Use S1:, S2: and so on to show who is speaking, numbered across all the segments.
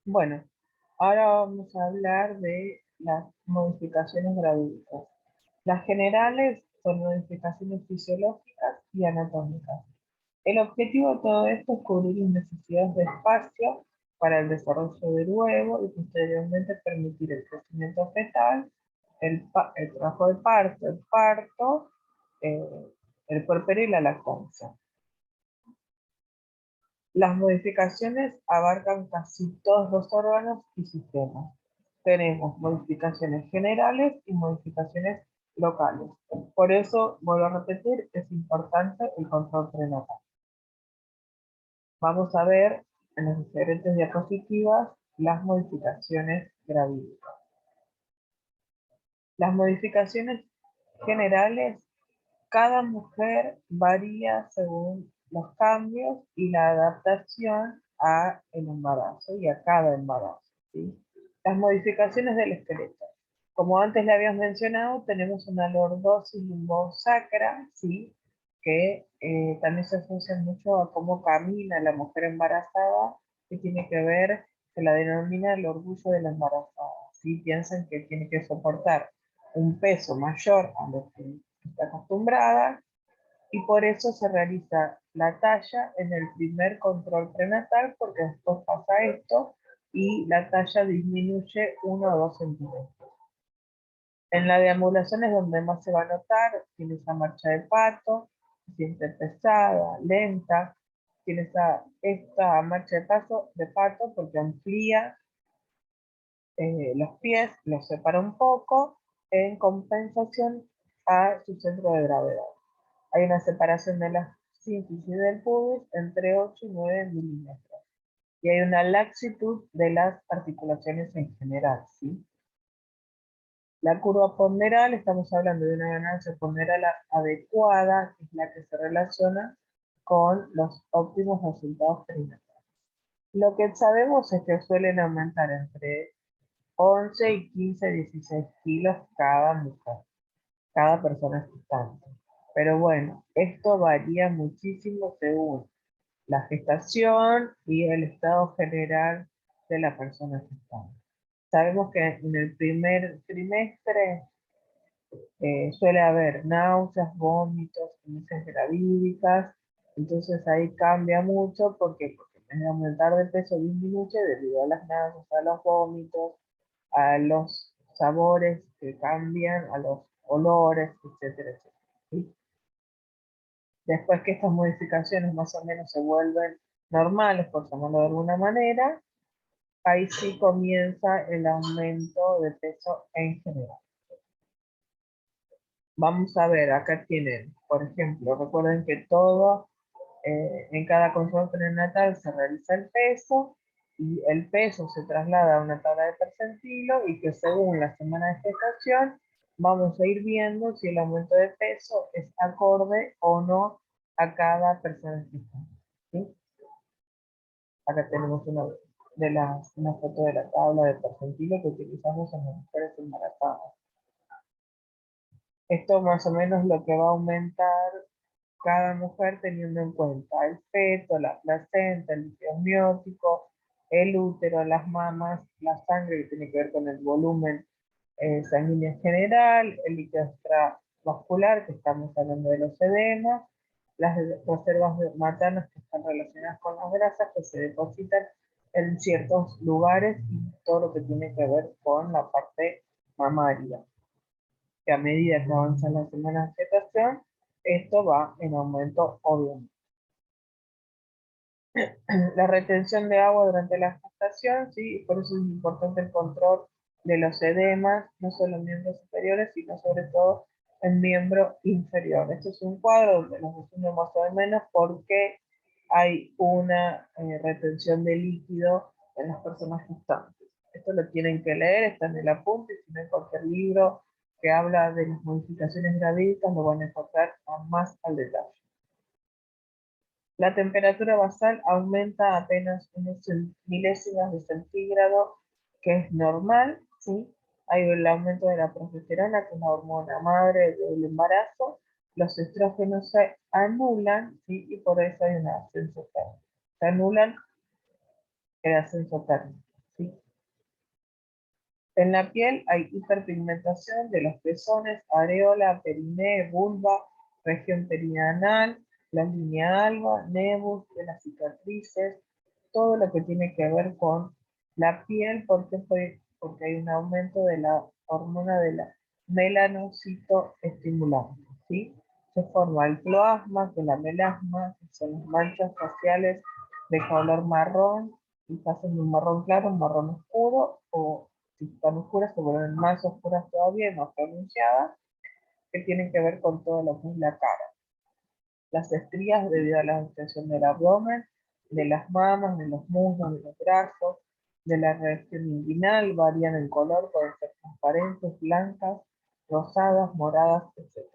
S1: Bueno, ahora vamos a hablar de las modificaciones gravídicas. Las generales son modificaciones fisiológicas y anatómicas. El objetivo de todo esto es cubrir las necesidades de espacio para el desarrollo del huevo y posteriormente permitir el crecimiento fetal, el trabajo de parto, eh, el puerperio y la lactancia. Las modificaciones abarcan casi todos los órganos y sistemas. Tenemos modificaciones generales y modificaciones locales. Por eso, vuelvo a repetir, es importante el control prenatal. Vamos a ver en las diferentes diapositivas las modificaciones gravídicas. Las modificaciones generales, cada mujer varía según los cambios y la adaptación a el embarazo y a cada embarazo, ¿sí? Las modificaciones del esqueleto. Como antes le habíamos mencionado, tenemos una lordosis lumbosacra, ¿sí? Que también se asocia mucho a cómo camina la mujer embarazada, que tiene que ver, se la denomina el orgullo de la embarazada, ¿sí? Piensan que tiene que soportar un peso mayor a lo que está acostumbrada y por eso se realiza la talla en el primer control prenatal porque después pasa esto y la talla disminuye 1 o 2 centímetros. En la deambulación es donde más se va a notar, tiene esa marcha de pato, se siente pesada, lenta, tiene esta marcha de pato porque amplía los pies, los separa un poco en compensación a su centro de gravedad. Hay una separación de la sínfisis del pubis entre 8 y 9 milímetros. Y hay una laxitud de las articulaciones en general, ¿sí? La curva ponderal, estamos hablando de una ganancia ponderal adecuada, que es la que se relaciona con los óptimos resultados prenatales. Lo que sabemos es que suelen aumentar entre 11 y 15, 16 kilos cada mujer, cada persona gestante. Pero bueno, esto varía muchísimo según la gestación y el estado general de la persona gestante. Sabemos que en el primer trimestre suele haber náuseas, vómitos, heces gravídicas, entonces ahí cambia mucho porque en vez de aumentar de peso disminuye debido a las náuseas, a los vómitos, a los sabores que cambian, a los olores, etcétera, etcétera. ¿Sí? Después que estas modificaciones más o menos se vuelven normales, por llamarlo de alguna manera, ahí sí comienza el aumento de peso en general. Vamos a ver, acá tienen, por ejemplo, recuerden que todo, en cada control prenatal se realiza el peso y el peso se traslada a una tabla de percentilo y que según la semana de gestación vamos a ir viendo si el aumento de peso es acorde o no a cada persona gestante, ¿sí? Acá tenemos una foto de la tabla de percentilo que utilizamos en las mujeres embarazadas. Esto más o menos lo que va a aumentar cada mujer teniendo en cuenta el feto, la placenta, el líquido amniótico, el útero, las mamas, la sangre que tiene que ver con el volumen sanguíneo en general, el líquido extravascular, que estamos hablando de los edemas, las reservas maternas que están relacionadas con las grasas que se depositan en ciertos lugares y todo lo que tiene que ver con la parte mamaria, que a medida que avanzan las semanas de gestación, esto va en aumento obviamente. La retención de agua durante la gestación, sí, por eso es importante el control de los edemas, no solo en miembros superiores, sino sobre todo en miembro inferior. Este es un cuadro donde nos resume más o menos por qué hay una retención de líquido en las personas gestantes. Esto lo tienen que leer, está en el apunte, si no en cualquier libro que habla de las modificaciones gravídicas lo van a encontrar más al detalle. La temperatura basal aumenta apenas unos milésimas de centígrado, que es normal, ¿sí? Hay el aumento de la progesterona, que es la hormona madre del embarazo, los estrógenos se anulan, ¿sí? Y por eso hay una sensación. Se anulan el ascenso térmico, ¿sí? En la piel hay hiperpigmentación de los pezones, areola, periné, vulva, región perianal, la línea alba, nebus, de las cicatrices, todo lo que tiene que ver con la piel, porque hay un aumento de la hormona de la melanocitoestimulante, ¿sí? Se forma el cloasma, que es la melasma, que son las manchas faciales de color marrón, y pasan de un marrón claro a un marrón oscuro, o si están oscuras se vuelven más oscuras todavía y más pronunciadas, que tienen que ver con todo lo que es la cara. Las estrías debido a la extensión del abdomen, de las mamas, de los muslos, de los brazos, de la región inguinal, varían en color, pueden ser transparentes, blancas, rosadas, moradas, etc.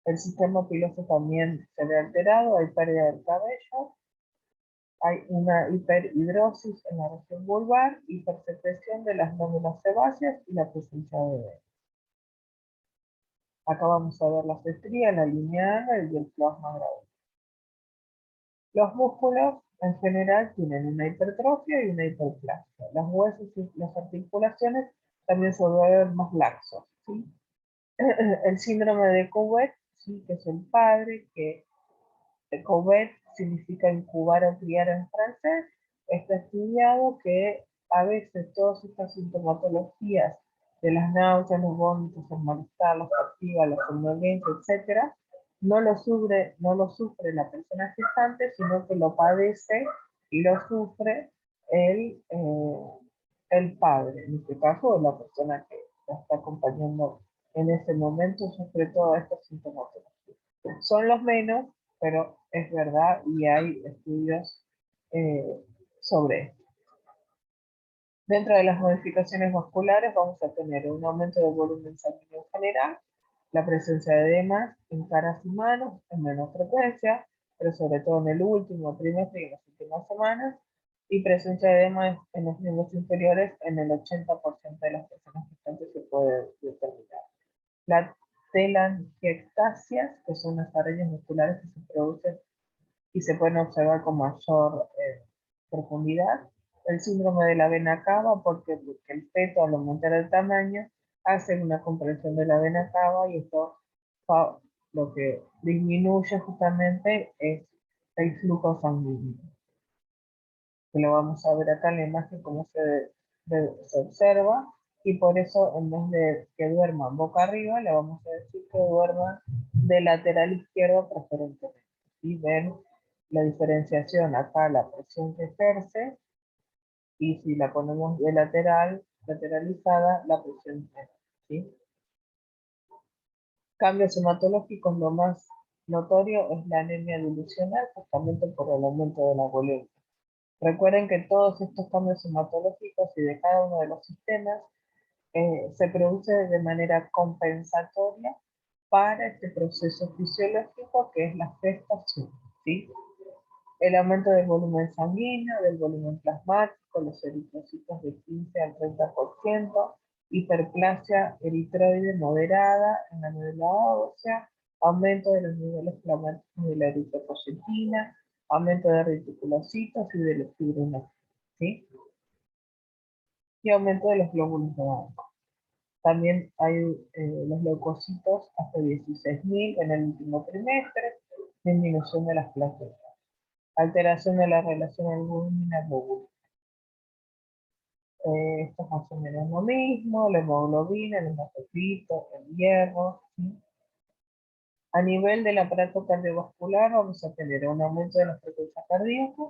S1: El sistema piloso también se ve alterado, hay pérdida del cabello, hay una hiperhidrosis en la región vulvar, hipersecreción de las glándulas sebáceas y la presencia de edema. Acá vamos a ver las estrías, la línea y el plasma grave. Los músculos en general tienen una hipertrofia y una hiperplasia. Los huesos y las articulaciones también se vuelven más laxos, ¿sí? El síndrome de Couvet, ¿sí? Que es el padre, que Couvet significa incubar o criar en francés. Está estudiado que a veces todas estas sintomatologías de las náuseas, los vómitos, el malestar, la fatiga, la somnolencia, etcétera, no lo sufre la persona gestante, sino que lo padece y lo sufre el padre, en este caso, la persona que la está acompañando en ese momento sufre todas estas sintomatologías. Son los menos, pero es verdad y hay estudios eh, sobre esto. Dentro de las modificaciones vasculares vamos a tener un aumento del volumen sanguíneo en general, la presencia de edemas en caras y manos en menor frecuencia, pero sobre todo en el último trimestre y en las últimas semanas, y presencia de edemas en los miembros inferiores en el 80% de las personas gestantes se puede determinar. La telangiectasias, que son las arañas musculares que se producen y se pueden observar con mayor profundidad. El síndrome de la vena cava, porque el feto al aumentar el tamaño hace una compresión de la vena cava y esto lo que disminuye justamente es el flujo sanguíneo. Que lo vamos a ver acá en la imagen cómo se observa, y por eso en vez de que duerman boca arriba, le vamos a decir que duerman de lateral izquierdo preferentemente. Y ven la diferenciación acá, la presión que ejerce, y si la ponemos de lateralizada, la presión menos, ¿sí? Cambios hematológicos, lo más notorio es la anemia dilucional, justamente por el aumento de la volumen. Recuerden que todos estos cambios hematológicos y de cada uno de los sistemas se produce de manera compensatoria para este proceso fisiológico que es la gestación, ¿sí? El aumento del volumen sanguíneo, del volumen plasmático, los eritrocitos de 15 al 30%, hiperplasia eritroide moderada en la médula ósea, aumento de los niveles plasmáticos de la eritropoyetina, aumento de reticulocitos y de los fibrinógenos, ¿sí? Y aumento de los glóbulos de banco. También hay los leucocitos hasta 16.000 en el último trimestre, disminución de las plaquetas, alteración de la relación albúmina-glóbulo. Esto es más o menos lo mismo, la hemoglobina, el hematocrito, el hierro, ¿sí? A nivel del aparato cardiovascular vamos a tener un aumento de la frecuencia cardíaca,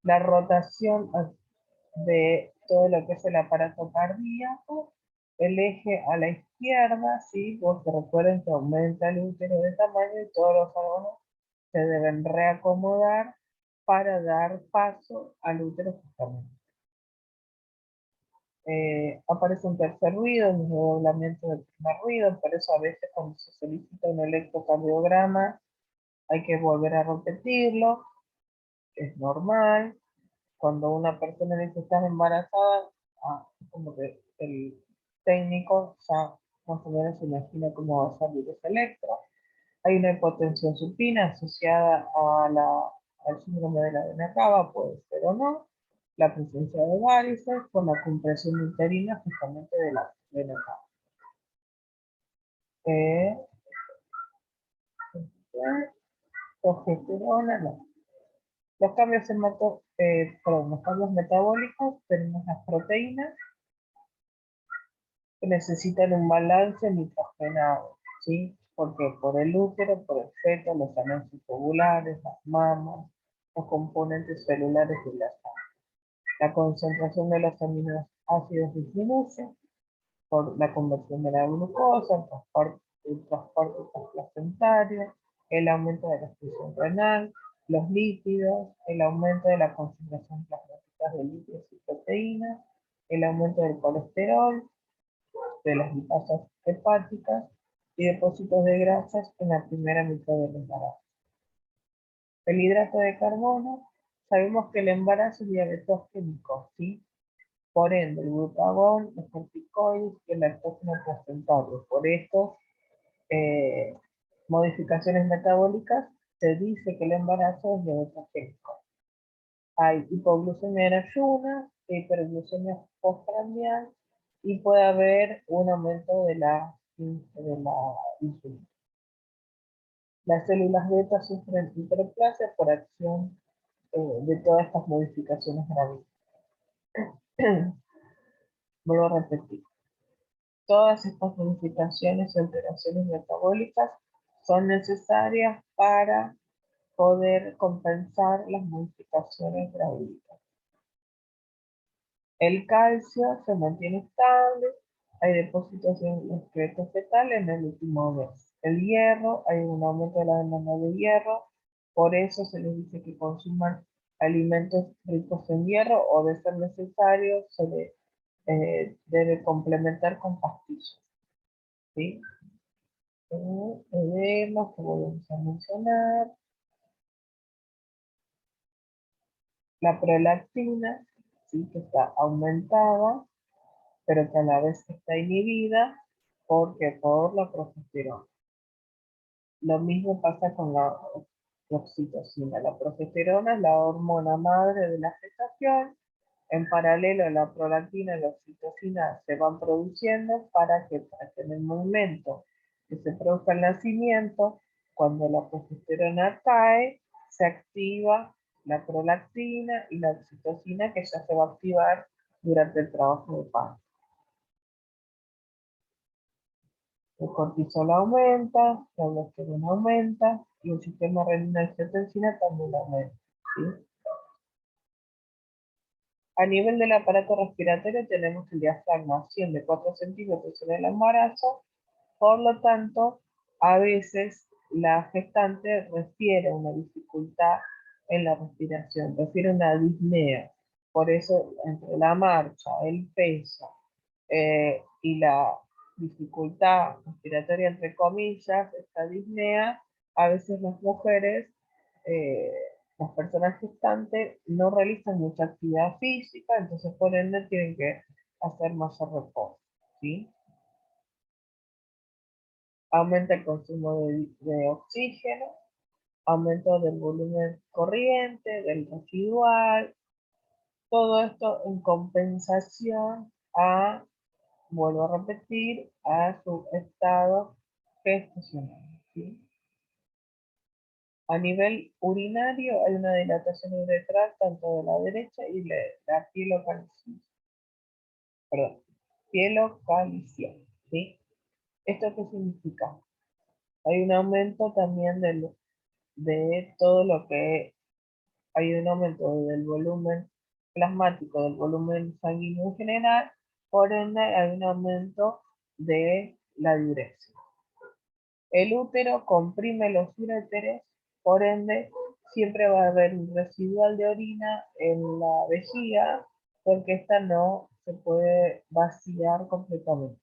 S1: la rotación de todo lo que es el aparato cardíaco, el eje a la izquierda, ¿sí? Porque recuerden que aumenta el útero de tamaño y todos los órganos se deben reacomodar para dar paso al útero justamente. Aparece un tercer ruido, un desdoblamiento del primer ruido, por eso a veces cuando se solicita un electrocardiograma hay que volver a repetirlo, es normal. Cuando una persona dice estar embarazada, como que el técnico ya más o menos se imagina cómo va a salir ese electro. Hay una hipotensión supina asociada al síndrome de la vena cava, puede ser o no. La presencia de varices por la compresión uterina justamente de la vena cava. Progesterona, no. Los cambios, los cambios metabólicos tenemos las proteínas que necesitan un balance nitrogenado, ¿sí? Porque por el útero, por el feto, los análisis ovulares, las mamas, los componentes celulares de la sangre. La concentración de los aminoácidos disminuye por la conversión de la glucosa, el transporte placentario, el aumento de la expresión renal, los lípidos, el aumento de la concentración plasmática de lípidos y proteínas, el aumento del colesterol, de las lipasas hepáticas y depósitos de grasas en la primera mitad del embarazo. El hidrato de carbono, sabemos que el embarazo es diabetogénico, ¿sí? Por ende, el glucagón, los corticoides y el lactógeno placentario. Por esto, modificaciones metabólicas, se dice que el embarazo es diabetogénico. Hay hipoglucemia en ayunas, hiperglucemia postprandial y puede haber un aumento de la insulina. Las células beta sufren hiperplasia por acción de todas estas modificaciones graves. Vuelvo a repetir. Todas estas modificaciones y alteraciones metabólicas son necesarias para poder compensar las modificaciones gravídicas. El calcio se mantiene estable, hay depósitos en el esqueleto fetal en el último mes. El hierro, hay un aumento de la demanda de hierro, por eso se les dice que consuman alimentos ricos en hierro o de ser necesario se le debe complementar con pastillas. ¿Sí? Vemos que volvemos a mencionar la prolactina, ¿sí? Que está aumentada, pero que a la vez está inhibida porque por la progesterona. Lo mismo pasa con la oxitocina. La progesterona es la hormona madre de la gestación. En paralelo, la prolactina y la oxitocina se van produciendo para que en el momento que se produzca el nacimiento, cuando la progesterona cae, se activa la prolactina y la oxitocina que ya se va a activar durante el trabajo de parto. El cortisol aumenta, la aldosterona aumenta y el sistema renina-angiotensina también aumenta. ¿Sí? A nivel del aparato respiratorio tenemos el diafragma 100 de 4 centímetros en el embarazo, por lo tanto, a veces la gestante refiere a una dificultad en la respiración, refiere a una disnea. Por eso, entre la marcha, el peso y la dificultad respiratoria, entre comillas, esta disnea, a veces las mujeres, eh, las personas gestantes, no realizan mucha actividad física, entonces por ende tienen que hacer mayor reposo, ¿sí? Aumenta el consumo de oxígeno, aumento del volumen corriente, del residual, todo esto en compensación a, vuelvo a repetir, a su estado gestacional, ¿sí? A nivel urinario hay una dilatación uretral tanto de la derecha y la pielocalicia, perdón, pielocalicia, ¿sí? ¿Esto qué significa? Hay un aumento también de todo lo que hay un aumento del volumen plasmático, del volumen sanguíneo en general, por ende hay un aumento de la diuresis. El útero comprime los uréteres, por ende siempre va a haber un residual de orina en la vejiga porque esta no se puede vaciar completamente.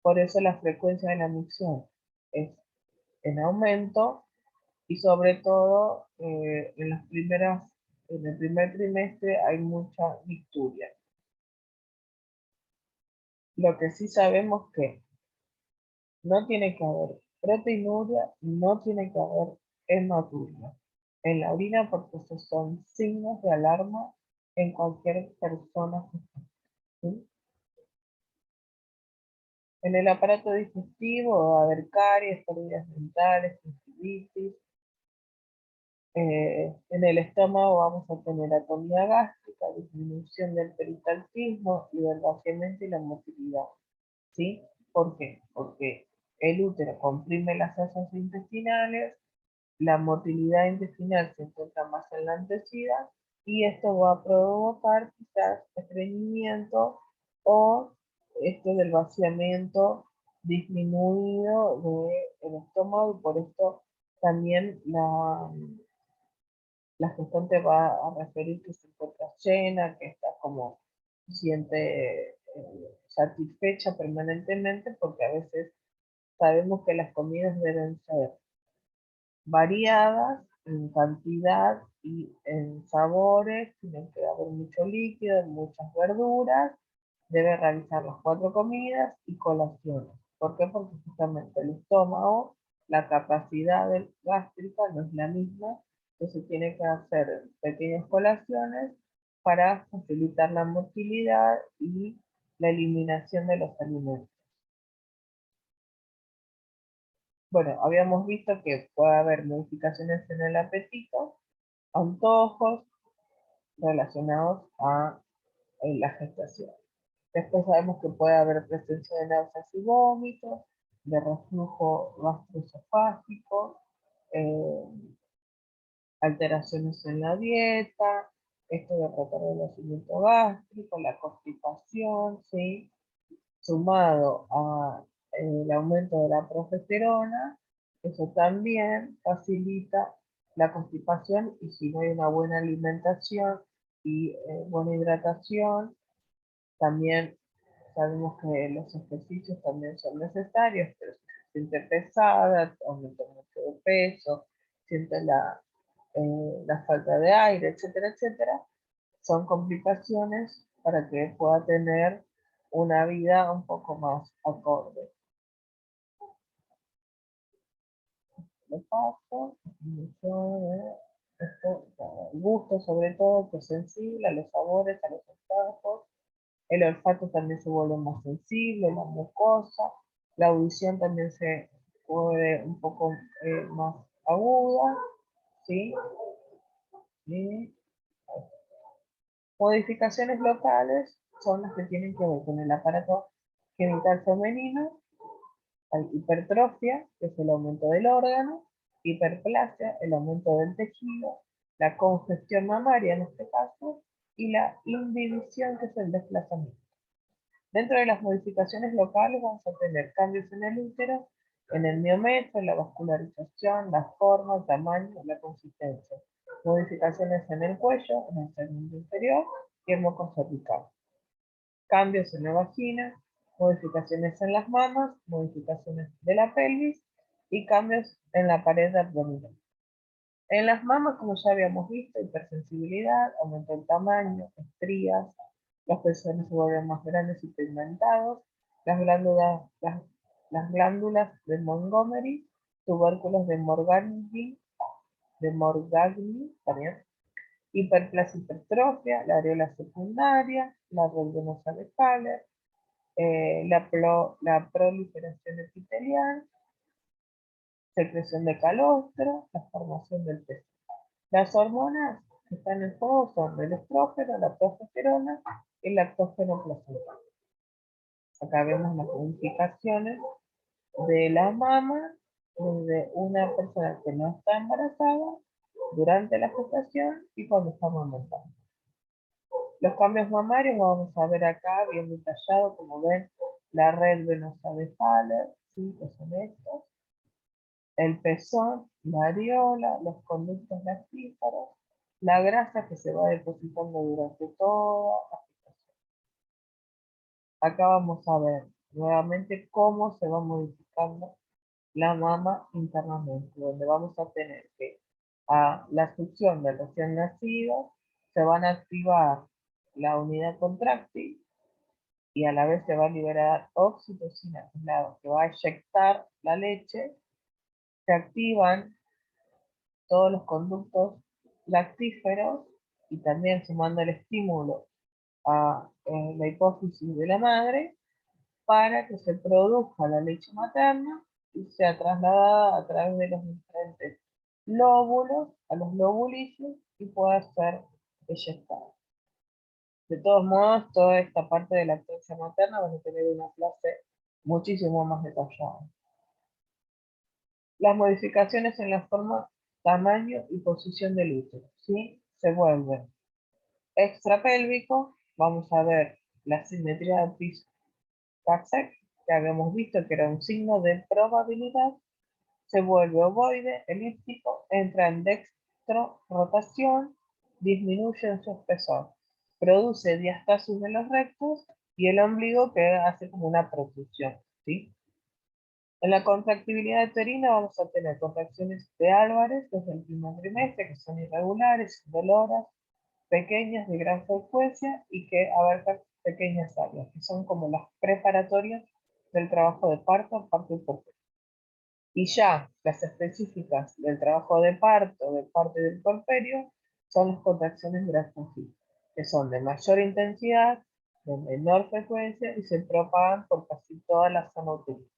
S1: Por eso la frecuencia de la micción es en aumento y sobre todo en el primer trimestre hay mucha micturia. Lo que sí sabemos que no tiene que haber proteinuria, no tiene que haber hematuria en la orina porque esos son signos de alarma en cualquier persona. ¿Sí? En el aparato digestivo va a haber caries, pérdidas dentales, gingivitis. En el estómago vamos a tener atonía gástrica, disminución del peristaltismo y del vaciamiento y la motilidad. ¿Sí? ¿Por qué? Porque el útero comprime las asas intestinales, la motilidad intestinal se encuentra más enlentecida y esto va a provocar quizás estreñimiento o esto del vaciamiento disminuido del estómago y por esto también la gestante va a referir que se encuentra llena, que está como se siente satisfecha permanentemente porque a veces sabemos que las comidas deben ser variadas en cantidad y en sabores, tiene que haber mucho líquido, muchas verduras, debe realizar las 4 comidas y colaciones. ¿Por qué? Porque justamente el estómago, la capacidad gástrica no es la misma, entonces tiene que hacer pequeñas colaciones para facilitar la motilidad y la eliminación de los alimentos. Bueno, habíamos visto que puede haber modificaciones en el apetito, antojos relacionados a la gestación. Después sabemos que puede haber presencia de náuseas y vómitos, de reflujo gastroesofágico, eh, alteraciones en la dieta, esto de retorno gástrico, la constipación, ¿sí? Sumado a el aumento de la progesterona, eso también facilita la constipación y si no hay una buena alimentación y buena hidratación, también sabemos que los ejercicios también son necesarios, pero si se siente pesada, aumenta mucho de peso, siente la falta de aire, etcétera, etcétera, son complicaciones para que pueda tener una vida un poco más acorde. Lo paso, el gusto sobre todo, que es sensible a los sabores, a los olfatos. El olfato también se vuelve más sensible, la mucosa. La audición también se vuelve un poco más aguda, ¿sí? Y modificaciones locales son las que tienen que ver con el aparato genital femenino. Hay hipertrofia, que es el aumento del órgano, hiperplasia, el aumento del tejido, la congestión mamaria en este caso, y la indivisión, que es el desplazamiento. Dentro de las modificaciones locales vamos a tener cambios en el útero, en el miometro, la vascularización, la forma, el tamaño, la consistencia. Modificaciones en el cuello, en el segmento inferior y el moco cervical. Cambios en la vagina, modificaciones en las mamas, modificaciones de la pelvis y cambios en la pared abdominal. En las mamas, como ya habíamos visto, hipersensibilidad, aumento del tamaño, estrías, los pezones se vuelven más grandes y pigmentados, las glándulas de Montgomery, tubérculos de Morgagni también, hiperplasia, hipertrofia, la areola secundaria, la red venosa de Haller, la proliferación epitelial, secreción de calostro, la formación del tejido. Las hormonas que están en juego son el estrógeno, la progesterona y el lactógeno placental. Acá vemos las modificaciones de la mama de una persona que no está embarazada durante la gestación y cuando está amamantando. Los cambios mamarios vamos a ver acá bien detallado, como ven, la red venosa de Haller, ¿sí? Que son estos, el pezón, la areola, los conductos lactíferos, la grasa que se va depositando durante toda la gestación. Acá vamos a ver nuevamente cómo se va modificando la mama internamente, donde vamos a tener que a la succión del recién nacido se van a activar la unidad contráctil y a la vez se va a liberar oxitocina, que es la que va a eyectar la leche, se activan todos los conductos lactíferos y también sumando el estímulo a la hipófisis de la madre para que se produzca la leche materna y sea trasladada a través de los diferentes lóbulos a los lobulicios y pueda ser eyectada. De todos modos, toda esta parte de lactancia materna van a tener una clase muchísimo más detallada. Las modificaciones en la forma, tamaño y posición del útero, ¿sí? Se vuelve extrapélvico, vamos a ver la simetría de Pisz-Paxek, que habíamos visto que era un signo de probabilidad, se vuelve ovoide, elíptico, entra en dextro rotación, disminuye en su espesor, produce diastasis de los rectos y el ombligo que hace como una protrusión, ¿sí? En la contractibilidad uterina vamos a tener contracciones de Álvarez desde el primer trimestre, que son irregulares, indoloras, pequeñas de gran frecuencia y que abarcan pequeñas áreas, que son como las preparatorias del trabajo de parto, parto y puerperio. Y ya las específicas del trabajo de parto y del puerperio, son las contracciones grasposas, que son de mayor intensidad, de menor frecuencia y se propagan por casi toda la zona uterina.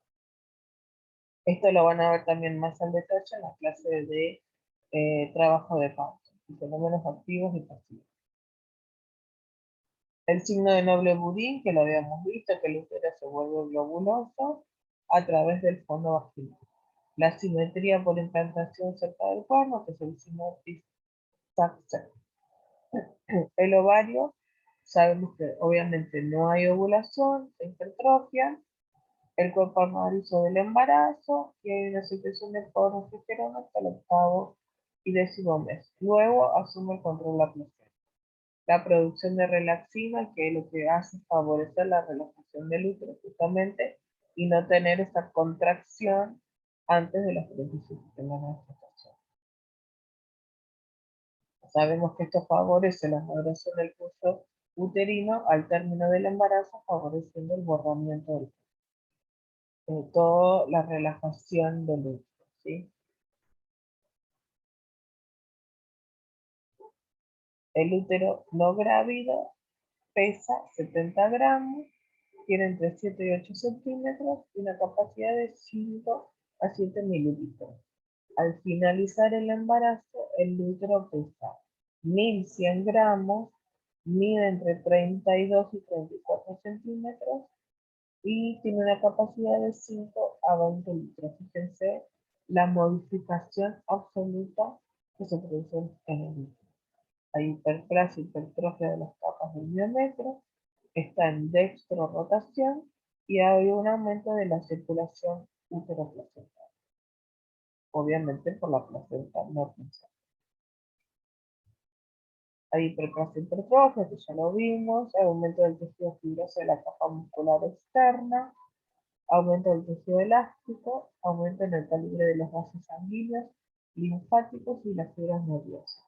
S1: Esto lo van a ver también más al detalle en la clase de trabajo de parto, y fenómenos activos y pasivos. El signo de Noble-Budin, que lo habíamos visto, que el útero se vuelve globuloso a través del fondo vaginal. La simetría por implantación cerca del cuerno, que es el signo de Pisz-Paxek. El ovario, sabemos que obviamente no hay ovulación, se hipertrofia. El cuerpo armarizo del embarazo y hay una secreción de progesterona hasta el octavo y décimo mes. Luego asume el control de la placenta. La producción de relaxina, que lo que hace es favorecer la relajación del útero justamente y no tener esa contracción antes de las 36 semanas de gestación. Sabemos que esto favorece la maduración del pulso uterino al término del embarazo, favoreciendo el borramiento del toda la relajación del útero, ¿sí? El útero no grávido pesa 70 gramos, tiene entre 7 y 8 centímetros y una capacidad de 5 a 7 mililitros. Al finalizar el embarazo, el útero pesa 1100 gramos, mide entre 32 y 34 centímetros y tiene una capacidad de 5 a 20 litros. Fíjense la modificación absoluta que se produce en el útero. Hay hiperplasia y hipertrofia de las capas del miometro, está en dextrorotación y hay un aumento de la circulación uteroplacental, obviamente por la placenta no pensada. Hay hiperplasia y hipertrofia, que ya lo vimos, aumento del tejido fibroso de la capa muscular externa, aumento del tejido elástico, aumento en el calibre de los vasos sanguíneos, linfáticos y las fibras nerviosas.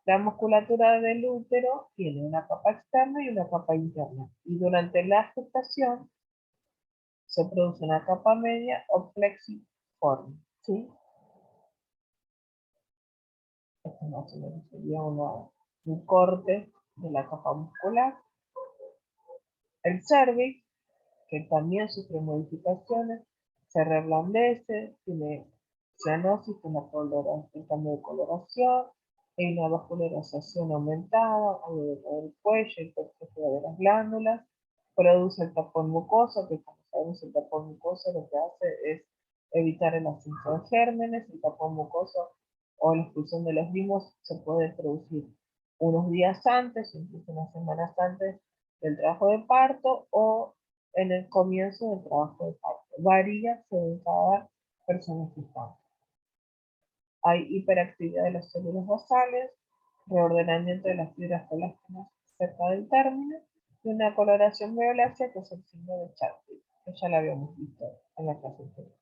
S1: La musculatura del útero tiene una capa externa y una capa interna. Y durante la gestación se produce una capa media o plexiforme, ¿sí? Esto más o menos sería un corte de la capa muscular. El cervix, que también sufre modificaciones, se reblandece, tiene cianosis, un cambio de coloración, hay una vascularización aumentada, algo del cuello, hipertrofia de las glándulas, produce el tapón mucoso, que como sabemos el tapón mucoso lo que hace es evitar el ascenso de gérmenes. El tapón mucoso o la expulsión de los limos se puede producir unos días antes, incluso unas semanas antes del trabajo de parto o en el comienzo del trabajo de parto. Varía según cada persona gestante. Hay hiperactividad de las células basales, reordenamiento de las fibras colágenas cerca del término y una coloración violácea, que es el signo de Chadwick, que ya la habíamos visto en la clase anterior.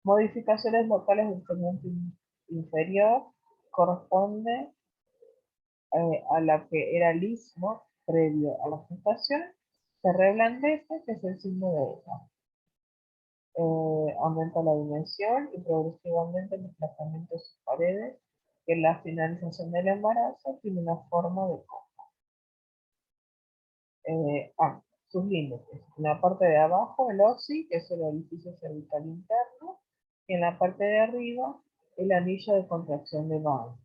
S1: Modificaciones locales del segmento inferior corresponde a la que era el istmo previo a la gestación, se reblandece, que es el signo de ETA. Aumenta la dimensión y progresivamente el desplazamiento de sus paredes que la finalización del embarazo tiene una forma de copa. Sus límites. En la parte de abajo el OSI, que es el orificio cervical interno, y en la parte de arriba el anillo de contracción de Van.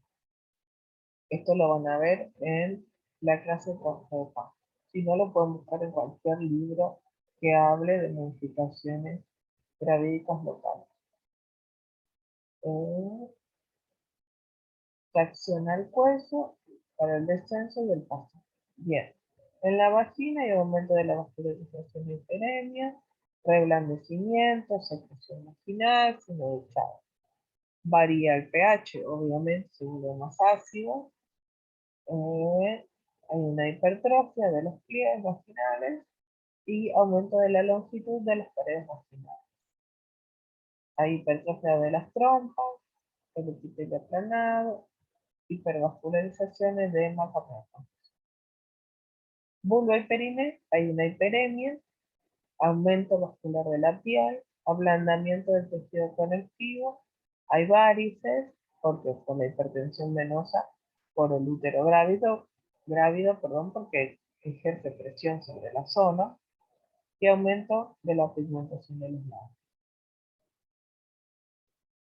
S1: Esto lo van a ver en la clase de Copa. Si no, lo pueden buscar en cualquier libro que hable de modificaciones gravídicas locales. Tracciona el cuello para el descenso y el paso. Bien. En la vagina hay aumento de la vascularización hiperemia, reblandecimiento, secreción vaginal, signo de Chao. Varía el pH, obviamente, según lo más ácido. Hay una hipertrofia de los pliegues vaginales y aumento de la longitud de las paredes vaginales. Hay hipertrofia de las trompas, el epitelio aplanado, hipervascularizaciones de macrometas. Vulva y perine, hay una hiperemia, aumento vascular de la piel, ablandamiento del tejido conectivo, hay varices, porque por la hipertensión venosa, por el útero grávido, porque ejerce presión sobre la zona, y aumento de la pigmentación de los labios.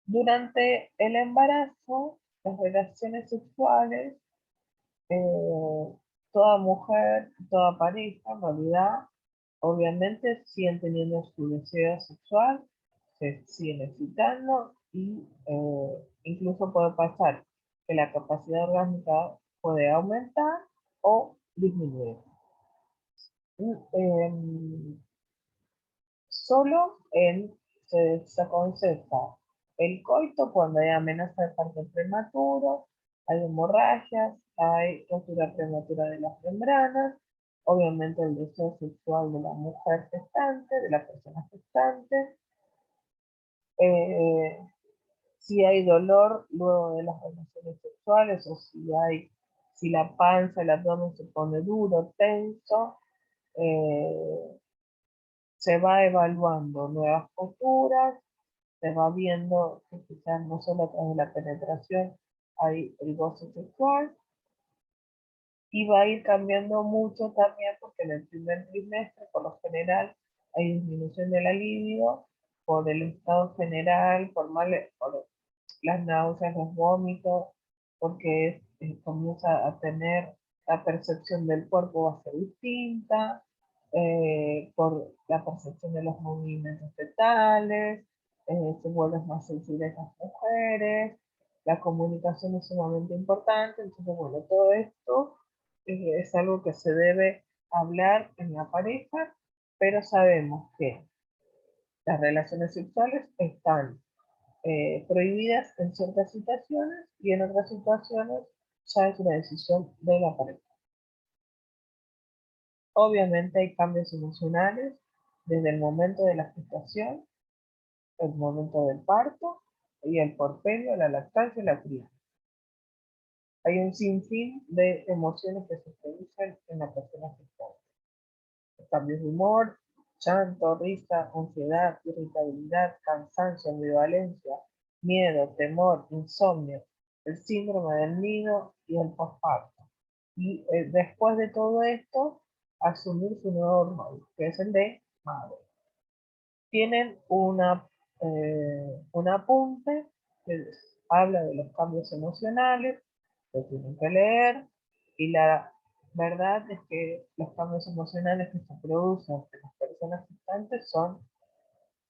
S1: Durante el embarazo, las relaciones sexuales, toda mujer, toda pareja, en realidad, obviamente siguen teniendo su deseo sexual, se siguen excitando y incluso puede pasar que la capacidad orgánica puede aumentar o disminuir. Solo se desaconseja el coito cuando hay amenaza de parto prematuro, hay hemorragias, hay rotura prematura de las membranas, obviamente el deseo sexual de la mujer gestante, de la persona gestante, si hay dolor luego de las relaciones sexuales o si la panza, el abdomen se pone duro, tenso, se va evaluando nuevas posturas, se va viendo que quizás no solo a través de la penetración hay el goce sexual, y va a ir cambiando mucho también porque en el primer trimestre, por lo general, hay disminución de la libido por el estado general, por las náuseas, los vómitos, porque comienza a tener la percepción del cuerpo va a ser distinta, por la percepción de los movimientos fetales, se vuelven más sensibles las mujeres, la comunicación es sumamente importante, entonces bueno, todo esto es algo que se debe hablar en la pareja, pero sabemos que las relaciones sexuales están prohibidas en ciertas situaciones y en otras situaciones ya es una decisión de la pareja. Obviamente hay cambios emocionales desde el momento de la gestación, el momento del parto y el porperio, la lactancia y la crianza. Hay un sinfín de emociones que se producen en la persona gestante. Cambios de humor, llanto, risa, ansiedad, irritabilidad, cansancio, ambivalencia, miedo, temor, insomnio, el síndrome del nido y el posparto. Y después de todo esto, asumir su nuevo rol, que es el de madre. Tienen un apunte que habla de los cambios emocionales, que tienen que leer, y la verdad es que los cambios emocionales que se producen en las personas gestantes son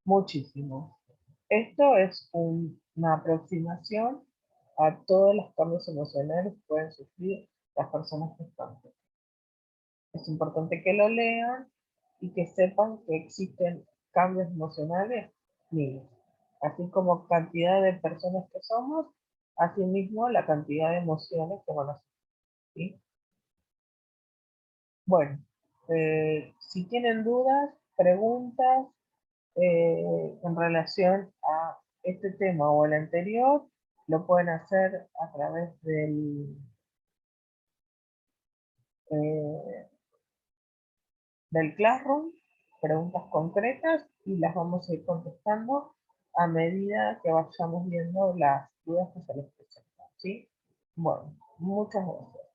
S1: muchísimos. Esto es una aproximación a todos los cambios emocionales que pueden sufrir las personas gestantes. Es importante que lo lean y que sepan que existen cambios emocionales miles. Así como cantidad de personas que somos, asimismo la cantidad de emociones que van a sufrir. ¿Sí? Bueno, si tienen dudas, preguntas en relación a este tema o el anterior, lo pueden hacer a través eh, del Classroom, preguntas concretas, y las vamos a ir contestando a medida que vayamos viendo las dudas que se les presentan, ¿sí? Bueno, muchas gracias.